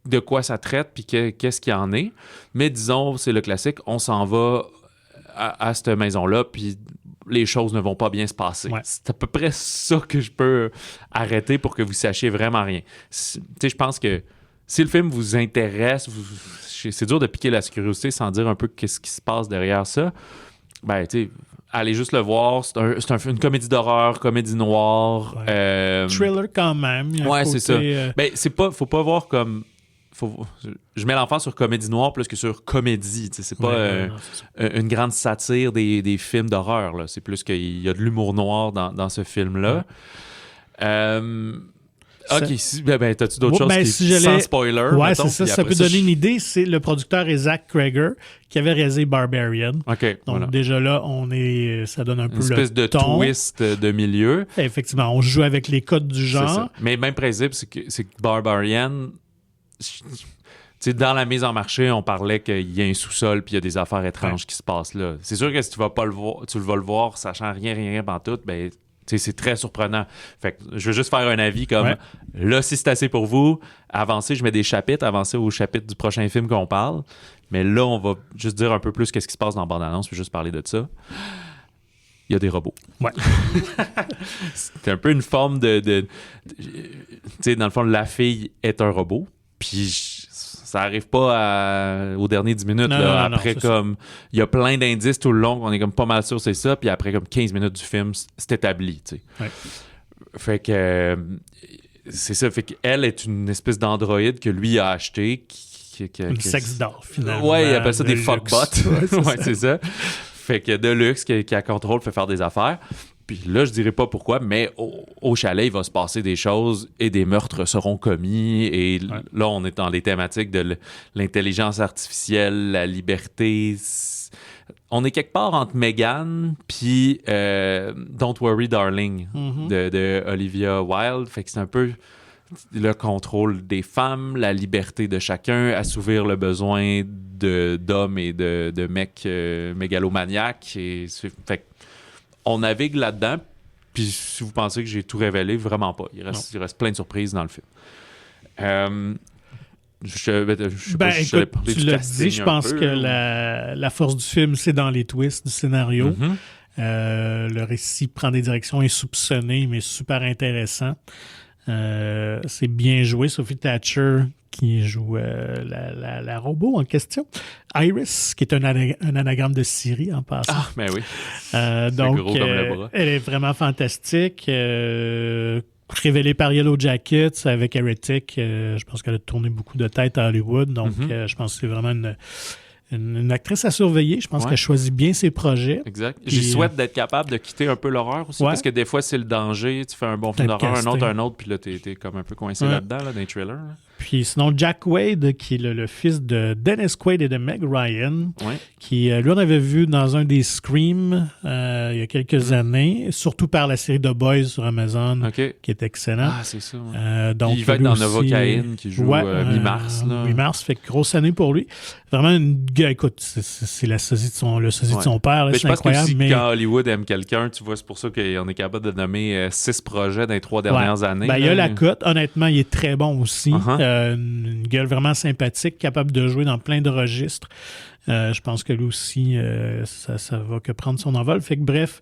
de quoi ça traite puis qu'est-ce qu'il y en est. Mais disons, c'est le classique, on s'en va à cette maison-là, puis les choses ne vont pas bien se passer. Ouais. C'est à peu près ça que je peux arrêter pour que vous sachiez vraiment rien. Tu sais, je pense que si le film vous intéresse, c'est dur de piquer la curiosité sans dire un peu qu'est-ce qui se passe derrière ça. Ben, tu sais, allez juste le voir. C'est une comédie d'horreur, comédie noire. Ouais. Thriller quand même. Ouais, c'est ça. Ben, faut pas voir comme... Je mets l'emphase sur comédie noire plus que sur comédie. C'est pas une grande satire des films d'horreur. Là. C'est plus qu'il y a de l'humour noir dans ce film-là. OK, t'as-tu d'autres choses sans spoiler? Ouais, c'est ça. Ça peut donner une idée. C'est le producteur est Zach Cregger qui avait réalisé Barbarian. OK. Donc déjà là, ça donne un peu le ton. Une espèce de twist de milieu. Effectivement, on joue avec les codes du genre. Mais même principe, c'est que Barbarian... T'sais, dans la mise en marché, on parlait qu'il y a un sous-sol puis il y a des affaires étranges qui se passent là. C'est sûr que si tu vas pas le voir, tu vas le voir, sachant rien pantoute, ben c'est très surprenant. Fait que je veux juste faire un avis comme là, si c'est assez pour vous, avancez, je mets des chapitres, avancez au chapitre du prochain film qu'on parle. Mais là, on va juste dire un peu plus qu'est-ce qui se passe dans la bande-annonce, puis juste parler de ça. Il y a des robots. Ouais. C'est un peu une forme tu sais, dans le fond, la fille est un robot. Puis ça arrive pas aux derniers 10 minutes. Après, comme il y a plein d'indices tout le long, on est comme pas mal sûr c'est ça. Puis après, comme 15 minutes du film, c'est établi. Tu sais. Ouais. Fait que c'est ça. Fait qu'elle est une espèce d'androïde que lui a acheté. Une sex doll, finalement. Ouais, il appelle ça des fuckbots. Ouais, c'est ça. Fait que de luxe, qui a contrôle, fait faire des affaires. Puis là, je dirais pas pourquoi, mais au chalet, il va se passer des choses et des meurtres seront commis. Et là, on est dans les thématiques de l'intelligence artificielle, la liberté. On est quelque part entre Megan puis Don't Worry Darling de Olivia Wilde. Fait que c'est un peu le contrôle des femmes, la liberté de chacun, assouvir le besoin d'hommes et de mecs mégalomaniaques. Fait que on navigue là-dedans, puis si vous pensez que j'ai tout révélé, vraiment pas. Il reste plein de surprises dans le film. Tu l'as dit, je pense que la force du film, c'est dans les twists du scénario. Le récit prend des directions insoupçonnées, mais super intéressant. C'est bien joué. Sophie Thatcher qui joue la robot en question. Iris, qui est un anagramme de Siri en passant. Ah, ben oui. Donc, gros comme le bras. Elle est vraiment fantastique. Révélée par Yellow Jackets avec Heretic. Je pense qu'elle a tourné beaucoup de têtes à Hollywood. Donc, je pense que c'est vraiment une actrice à surveiller. Je pense qu'elle choisit bien ses projets. Exact. J'y souhaite d'être capable de quitter un peu l'horreur aussi, parce que des fois, c'est le danger. Tu fais un bon film d'horreur, un autre, puis là, t'es comme un peu coincé là-dedans, dans les trailers. Puis sinon, Jack Quaid, qui est le fils de Dennis Quaid et de Meg Ryan, qui, lui, on avait vu dans un des Scream il y a quelques années, surtout par la série The Boys sur Amazon, qui est excellent. Ah, c'est ça. Donc, il va être dans aussi, Novocaine, qui joue mi-mars. Mi-mars, fait que grosse année pour lui. Vraiment, écoute, c'est le sosie de son père, là, c'est incroyable. Mais quand Hollywood aime quelqu'un, tu vois, c'est pour ça qu'on est capable de nommer 6 projets dans les 3 dernières années. Il y a la cote. Honnêtement, il est très bon aussi. Une gueule vraiment sympathique, capable de jouer dans plein de registres. Je pense que lui aussi, ça va que prendre son envol. Fait que bref,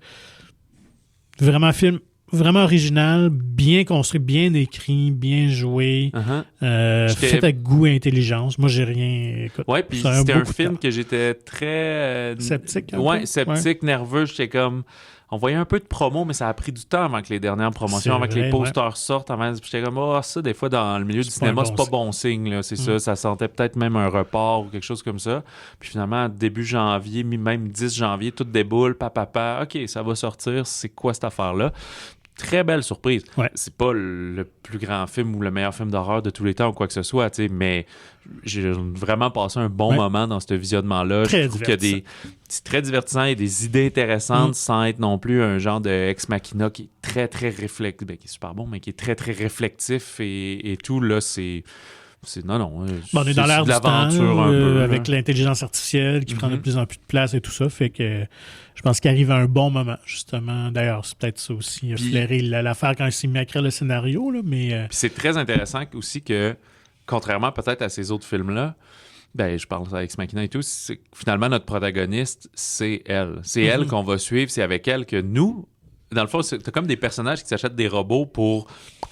vraiment film vraiment original, bien construit, bien écrit, bien joué, fait avec goût et intelligence. Moi, j'ai rien... Écoute, puis c'était un film que j'étais très... sceptique. Sceptique, nerveux. J'étais comme... On voyait un peu de promo, mais ça a pris du temps avant que les dernières promotions, avant que les posters sortent. J'étais comme, ça, des fois, dans le milieu du cinéma, c'est pas bon signe. Là, c'est ça. Ça sentait peut-être même un report ou quelque chose comme ça. Puis finalement, début janvier, même 10 janvier, tout déboule, papa. OK, ça va sortir. C'est quoi cette affaire-là? Très belle surprise. C'est pas le plus grand film ou le meilleur film d'horreur de tous les temps ou quoi que ce soit, mais j'ai vraiment passé un bon moment dans ce visionnement-là. Je trouve que c'est très divertissant, il y a des idées intéressantes sans être non plus un genre de Ex Machina qui est très, très réflectif, qui est super bon, mais qui est très, très réflectif et tout, là, c'est... on est dans l'ère de l'aventure un peu. Avec l'intelligence artificielle qui prend de plus en plus de place et tout ça, fait que je pense qu'il arrive à un bon moment, justement. D'ailleurs, c'est peut-être ça aussi, flairer l'affaire quand il s'est mis à écrire le scénario, là, mais... Puis c'est très intéressant aussi que, contrairement peut-être à ces autres films-là, je parle avec Ex Machina et tout, c'est que finalement, notre protagoniste, c'est elle. C'est elle qu'on va suivre, c'est avec elle que nous... Dans le fond, t'as comme des personnages qui s'achètent des robots pour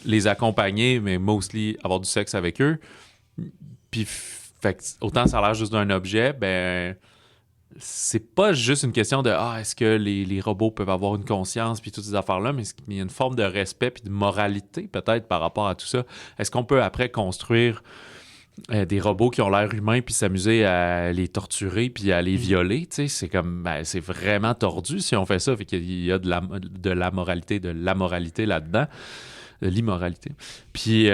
les accompagner, mais mostly avoir du sexe avec eux. Puis, autant ça a l'air juste d'un objet, c'est pas juste une question de est-ce que les robots peuvent avoir une conscience puis toutes ces affaires-là, mais il y a une forme de respect puis de moralité peut-être par rapport à tout ça. Est-ce qu'on peut après construire des robots qui ont l'air humains puis s'amuser à les torturer puis à les violer, tu sais, c'est comme c'est vraiment tordu si on fait ça, fait qu'il y a de la moralité là-dedans, de l'immoralité. Puis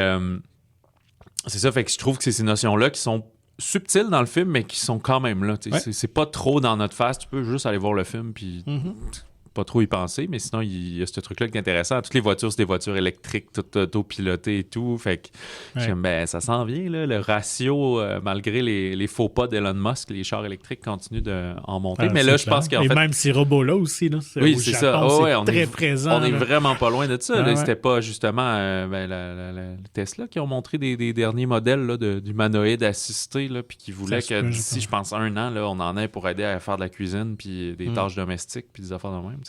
c'est ça, fait que je trouve que c'est ces notions-là qui sont subtiles dans le film mais qui sont quand même là, tu sais, c'est pas trop dans notre face, tu peux juste aller voir le film puis pas trop y penser, mais sinon, il y a ce truc-là qui est intéressant. Toutes les voitures, c'est des voitures électriques, toutes autopilotées et tout. Fait que ça s'en vient, là. Le ratio, malgré les faux pas d'Elon Musk, les chars électriques continuent d'en monter. Mais là, je pense qu'en fait... Et même ces robots-là aussi, là. Oui, c'est ça. C'est très présent. On est vraiment pas loin de ça. C'était pas, justement, les Tesla qui ont montré des derniers modèles là, d'humanoïdes assistés, là, puis qui voulaient que d'ici, je pense, 1 an, là, on en ait pour aider à faire de la cuisine, puis des tâches domestiques, puis des affaires de même.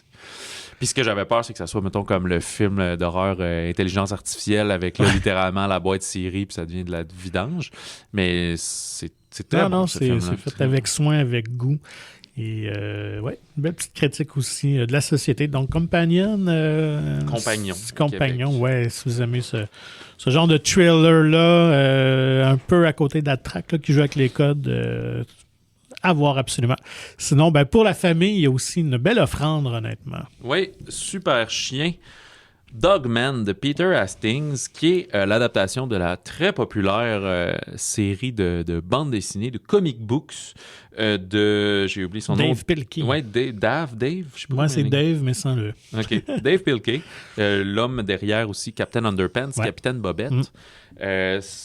Puis ce que j'avais peur, c'est que ça soit, mettons, comme le film d'horreur intelligence artificielle avec là, littéralement la boîte Siri, puis ça devient de la vidange. Mais c'est très bon, ce film-là. C'est fait avec soin, avec goût. Et une belle petite critique aussi de la société. Donc, Compagnon, si vous aimez ce genre de thriller-là, un peu à côté de la track, là, qui joue avec les codes... à voir absolument. Sinon, pour la famille, il y a aussi une belle offrande, honnêtement. Oui, super chien. Dogman de Peter Hastings, qui est l'adaptation de la très populaire série de bande dessinée, de comic books de... J'ai oublié son nom. Dave Pilkey. Oui, Dave, je sais pas. Moi, c'est Dave, mais sans le... OK. Dave Pilkey. L'homme derrière aussi Captain Underpants, Capitaine Bobette.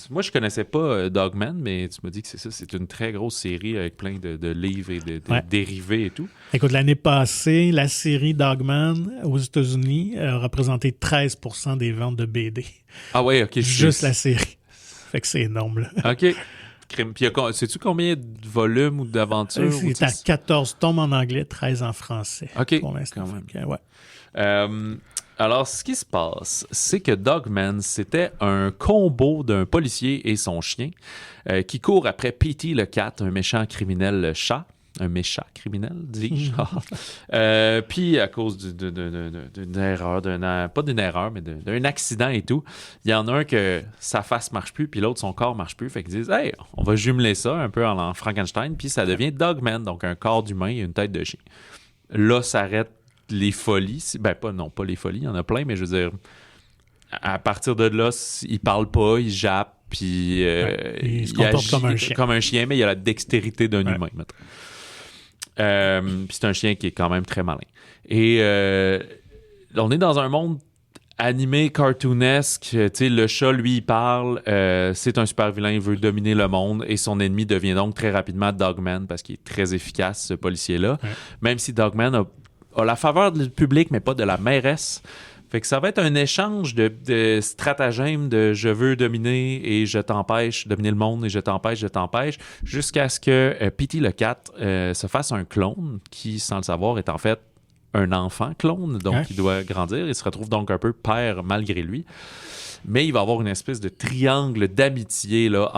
Moi, je connaissais pas Dogman, mais tu me dis que c'est ça. C'est une très grosse série avec plein de livres et de dérivés et tout. Écoute, l'année passée, la série Dogman aux États-Unis a représenté 13% des ventes de BD. Ah ouais, OK. Juste la série. Fait que c'est énorme, là. OK. Puis, sais-tu combien de volumes ou d'aventures? C'est à 14 tomes en anglais, 13 en français. OK. Pour l'instant. Quand même. Alors, ce qui se passe, c'est que Dogman, c'était un combo d'un policier et son chien qui court après Petey le cat, un méchant criminel chat. Un méchant criminel, dis-je. Puis, à cause d'une erreur, pas d'une erreur, mais d'un accident et tout, il y en a un que sa face marche plus, puis l'autre, son corps marche plus. Fait qu'ils disent, hey, on va jumeler ça un peu en Frankenstein, puis ça devient Dogman, donc un corps d'humain et une tête de chien. Là, s'arrêtent les folies. Pas les folies, il y en a plein, mais je veux dire, à partir de là, il parle pas, il jappe, Puis il se comporte comme un chien, mais il a la dextérité d'un humain, mettons. Puis c'est un chien qui est quand même très malin. Et on est dans un monde animé, cartoonesque. Tu sais, le chat, lui, il parle. C'est un super vilain, il veut dominer le monde. Et son ennemi devient donc très rapidement Dogman parce qu'il est très efficace, ce policier-là. Ouais. Même si Dogman a la faveur du public, mais pas de la mairesse. Fait que ça va être un échange de stratagèmes de je veux dominer et je t'empêche, dominer le monde et je t'empêche, jusqu'à ce que Petey le cat se fasse un clone qui, sans le savoir, est en fait un enfant clone, donc il doit grandir. Il se retrouve donc un peu père malgré lui. Mais il va y avoir une espèce de triangle d'amitié là,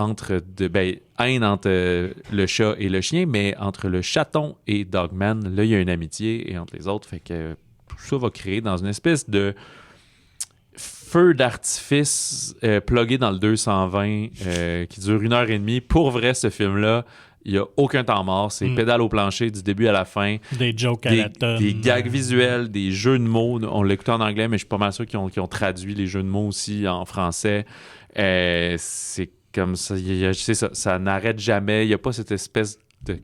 haine entre le chat et le chien, mais entre le chaton et Dogman, là, il y a une amitié, et entre les autres, fait que tout ça va créer dans une espèce de feu d'artifice plugué dans le 220 qui dure 1h30. Pour vrai, ce film-là, il n'y a aucun temps mort. C'est pédale au plancher du début à la fin. Des jokes à la tonne. Des gags visuels, des jeux de mots. On l'écoutait en anglais, mais je suis pas mal sûr qu'ils ont traduit les jeux de mots aussi en français. C'est comme ça. Ça n'arrête jamais. Il n'y a pas cette espèce de...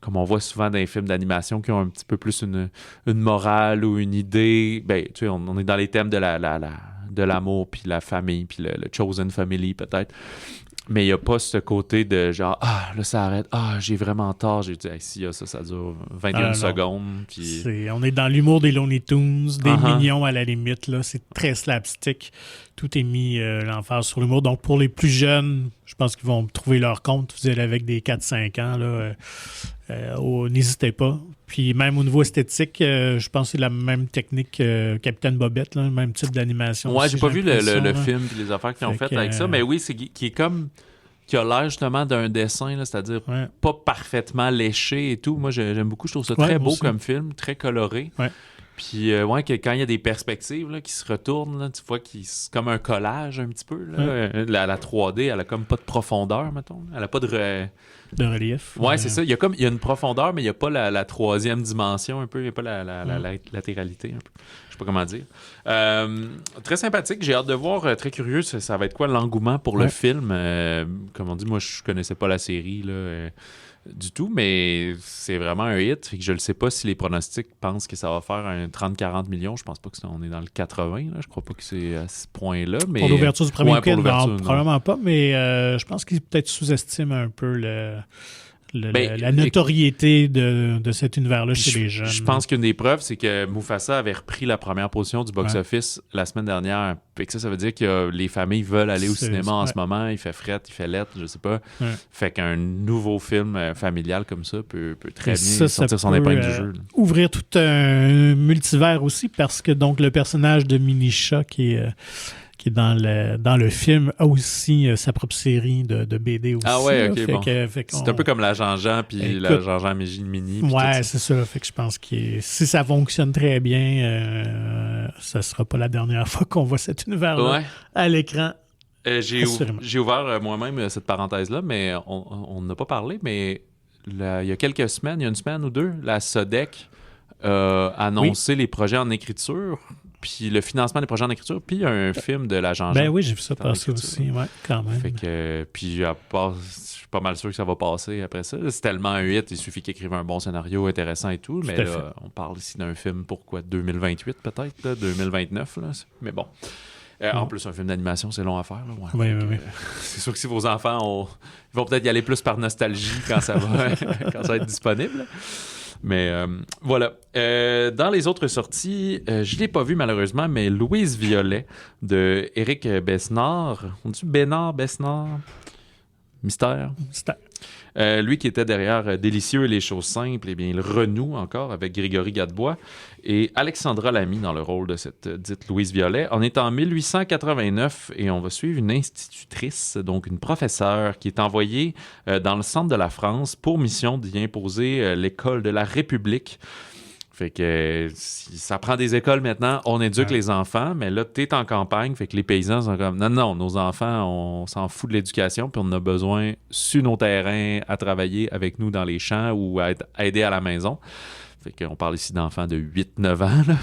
Comme on voit souvent dans les films d'animation qui ont un petit peu plus une morale ou une idée. Ben, tu sais, on est dans les thèmes de l'amour, puis la famille, puis le chosen family, peut-être. Mais il n'y a pas ce côté de genre, là, ça arrête. J'ai vraiment tort. J'ai dit, si, ça dure 21 secondes. Puis... on est dans l'humour des Looney Tunes, des mignons à la limite. Là. C'est très slapstick. Tout est mis l'emphase sur l'humour. Donc, pour les plus jeunes, je pense qu'ils vont trouver leur compte. Vous êtes avec des 4-5 ans, là, n'hésitez pas. Puis même au niveau esthétique, je pense que c'est la même technique que Capitaine Bobette, là, le même type d'animation. Ouais, j'ai pas vu le film et les affaires qu'ils ont faites avec ça, mais oui, c'est qui est comme... qui a l'air justement d'un dessin, là, c'est-à-dire pas parfaitement léché et tout. Moi, j'aime beaucoup. Je trouve ça très beau comme film, très coloré. Ouais. Puis, quand il y a des perspectives là, qui se retournent, là, tu vois c'est comme un collage un petit peu. Là. La 3D, elle a comme pas de profondeur, mettons. Elle a pas de relief. Ouais, c'est ça. Il y a une profondeur, mais il n'y a pas la troisième dimension un peu. Il n'y a pas la latéralité un peu. Je sais pas comment dire. Très sympathique. J'ai hâte de voir. Très curieux, ça va être quoi l'engouement pour le film. Comme on dit, moi, je connaissais pas la série, là. Du tout, mais c'est vraiment un hit. Fait que je ne sais pas si les pronostics pensent que ça va faire un 30-40 millions. Je pense pas qu'on est dans le 80. Là. Je crois pas que c'est à ce point-là. Mais... Pour l'ouverture du premier week-end, probablement pas, mais je pense qu'ils peut-être sous-estiment un peu la notoriété de cet univers-là chez les jeunes. Je pense qu'une des preuves, c'est que Mufasa avait repris la première position du box-office la semaine dernière. Fait que ça veut dire que les familles veulent aller au cinéma en ce moment. Il fait fret, il fait lettre, je sais pas. Ouais. Fait qu'un nouveau film familial comme ça peut très bien sortir son épingle du jeu. Ouvrir tout un multivers aussi, parce que donc le personnage de Minisha qui est dans le film, a aussi sa propre série de BD aussi. Ah ouais, ok, bon. C'est un peu comme la Jean-Jean puis la Jean-Jean Mini. Ouais, c'est ça. Fait que je pense que si ça fonctionne très bien, ça sera pas la dernière fois qu'on voit cet univers-là à l'écran. J'ai ouvert moi-même cette parenthèse-là, mais on n'a pas parlé, mais il y a quelques semaines, il y a une semaine ou deux, la SODEC a annoncé les projets en écriture, puis le financement des projets en écriture, puis un film de la Jean-Jean. Ben oui, j'ai vu ça passer aussi, quand même. Fait que, puis je suis pas mal sûr que ça va passer après ça. C'est tellement un hit, il suffit qu'il écrive un bon scénario intéressant et tout, mais là, on parle ici d'un film pour quoi, 2028 peut-être, là, 2029, là. Mais bon. En plus, un film d'animation, c'est long à faire. Là, oui. C'est sûr que si vos enfants ils vont peut-être y aller plus par nostalgie quand ça va être disponible. Mais voilà. Dans les autres sorties, je ne l'ai pas vu malheureusement, mais Louise Violet de Éric Besnard. On dit Besnard? Mystère. Lui qui était derrière Délicieux et les choses simples, eh bien, il renoue encore avec Grégory Gadebois et Alexandra Lamy dans le rôle de cette dite Louise Violet. On est en 1889 et on va suivre une institutrice, donc une professeure qui est envoyée dans le centre de la France pour mission d'y imposer l'école de la République. Fait que ça prend des écoles maintenant, on éduque les enfants, mais là, t'es en campagne, fait que les paysans sont comme non, nos enfants, on s'en fout de l'éducation, puis on a besoin sur nos terrains à travailler avec nous dans les champs ou à aider à la maison. Fait qu'on parle ici d'enfants de 8-9 ans. Là,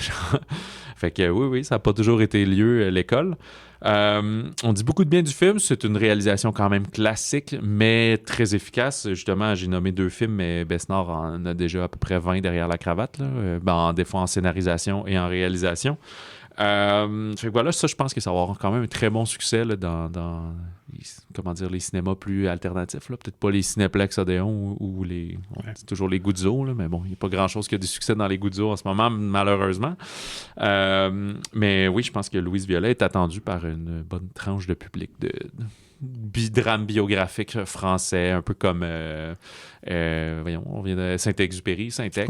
fait que oui, ça n'a pas toujours été lieu l'école. On dit beaucoup de bien du film. C'est une réalisation quand même classique, mais très efficace. Justement, j'ai nommé 2 films, mais Besnard en a déjà à peu près 20 derrière la cravate, là. Des fois en scénarisation et en réalisation. Fait que voilà, ça, je pense que ça va avoir quand même un très bon succès là, dans les cinémas plus alternatifs. Là. Peut-être pas les Cinéplex Odéon ou les... c'est toujours les Guzzo, là, mais bon, il n'y a pas grand-chose qui a du succès dans les Guzzo en ce moment, malheureusement. Mais oui, je pense que Louise Violet est attendue par une bonne tranche de public de drame biographique français, un peu comme on vient de Saint-Exupéry, Saint-Ex,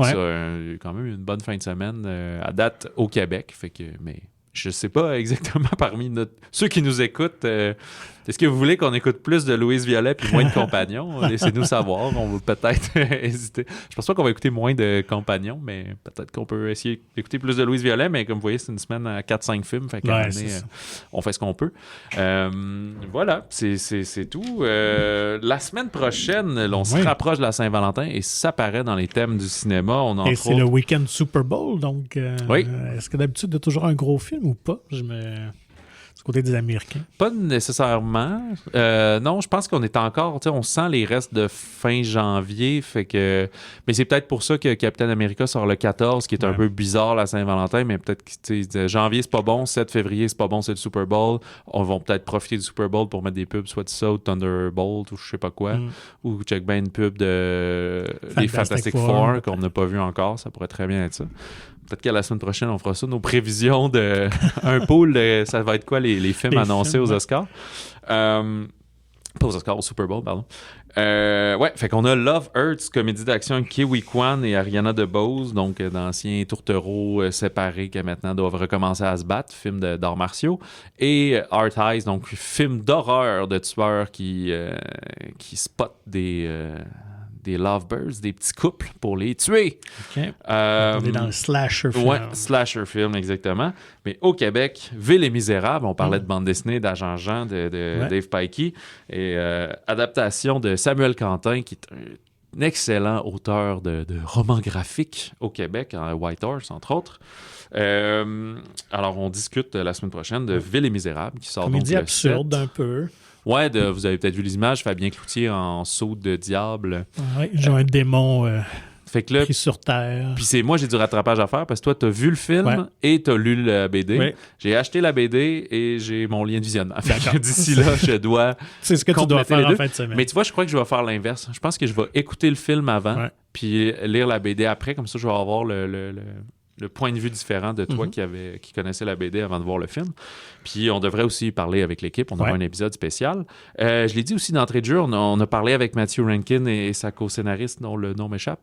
quand même une bonne fin de semaine à date au Québec, fait que mais je sais pas exactement parmi ceux qui nous écoutent, est-ce que vous voulez qu'on écoute plus de Louise Violet puis moins de Compagnons? Laissez-nous savoir, on va peut-être hésiter. Je pense pas qu'on va écouter moins de Compagnons, mais peut-être qu'on peut essayer d'écouter plus de Louise Violet, mais comme vous voyez, c'est une semaine à 4-5 films, fait qu'à on fait ce qu'on peut. Voilà, c'est tout. La semaine prochaine, on se rapproche de la Saint-Valentin et ça paraît dans les thèmes du cinéma. Et c'est le week-end Super Bowl, donc est-ce que d'habitude, il y a toujours un gros film ou pas? Du côté des Américains? Pas nécessairement. Non, je pense qu'on est encore... On sent les restes de fin janvier. Fait que... Mais c'est peut-être pour ça que Captain America sort le 14, qui est un peu bizarre la Saint-Valentin, mais peut-être que janvier, c'est pas bon. 7 février, c'est pas bon, c'est le Super Bowl. On va peut-être profiter du Super Bowl pour mettre des pubs, soit de ça, ou Thunderbolt, ou je sais pas quoi. Ou check bien une pub des Fantastic Four qu'on n'a pas vu encore. Ça pourrait très bien être ça. Peut-être qu'à la semaine prochaine, on fera ça. Nos prévisions de un pool, ça va être quoi les films annoncés aux Oscars? Pas aux Oscars, au Super Bowl, pardon. Fait qu'on a Love Hurts, comédie d'action Kiwi Kwan et Ariana DeBose, donc d'anciens tourtereaux séparés qui maintenant doivent recommencer à se battre, film d'arts martiaux. Et Art Eyes, donc film d'horreur de tueurs qui spotent des lovebirds, des petits couples pour les tuer. On est dans le slasher film. Oui, slasher film, exactement. Mais au Québec, Ville et Misérables, on parlait de bande dessinée d'Agent Jean, de Dave Pikey, et adaptation de Samuel Quentin, qui est un excellent auteur de romans graphiques au Québec, en White Horse, entre autres. Alors, on discute la semaine prochaine de Ville et Misérables, qui sort comédie donc absurde un peu. Ouais, vous avez peut-être vu les images, Fabien Cloutier en saut de diable. Oui, j'ai un démon fait que là, pris sur terre. Puis moi, j'ai du rattrapage à faire parce que toi, t'as vu le film et t'as lu la BD. Ouais. J'ai acheté la BD et j'ai mon lien de visionnement. D'ici là, je dois c'est ce que tu dois faire en fin de semaine. Mais tu vois, je crois que je vais faire l'inverse. Je pense que je vais écouter le film avant puis lire la BD après. Comme ça, je vais avoir le point de vue différent de toi qui connaissait la BD avant de voir le film. Puis on devrait aussi parler avec l'équipe. On aura un épisode spécial. Je l'ai dit aussi d'entrée de jeu, on a parlé avec Matthew Rankin et sa co-scénariste dont le nom m'échappe.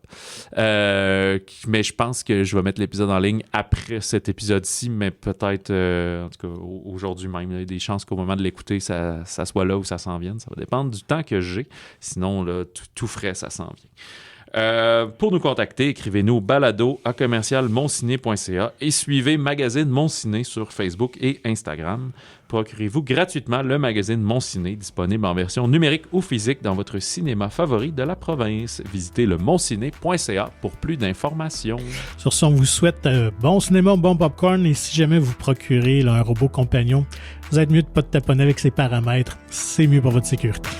Mais je pense que je vais mettre l'épisode en ligne après cet épisode-ci, mais peut-être, en tout cas, aujourd'hui même. Il y a des chances qu'au moment de l'écouter, ça soit là où ça s'en vienne. Ça va dépendre du temps que j'ai. Sinon, là, tout frais, ça s'en vient. Pour nous contacter, écrivez-nous balado@commercialmonciné.ca et suivez Magazine Mon Ciné sur Facebook et Instagram. Procurez-vous gratuitement le magazine Mon Ciné, disponible en version numérique ou physique dans votre cinéma favori de la province. Visitez le monciné.ca pour plus d'informations. Sur ce, on vous souhaite bon cinéma, bon popcorn, et si jamais vous procurez un robot compagnon, vous êtes mieux de ne pas taponner avec ses paramètres. C'est mieux pour votre sécurité.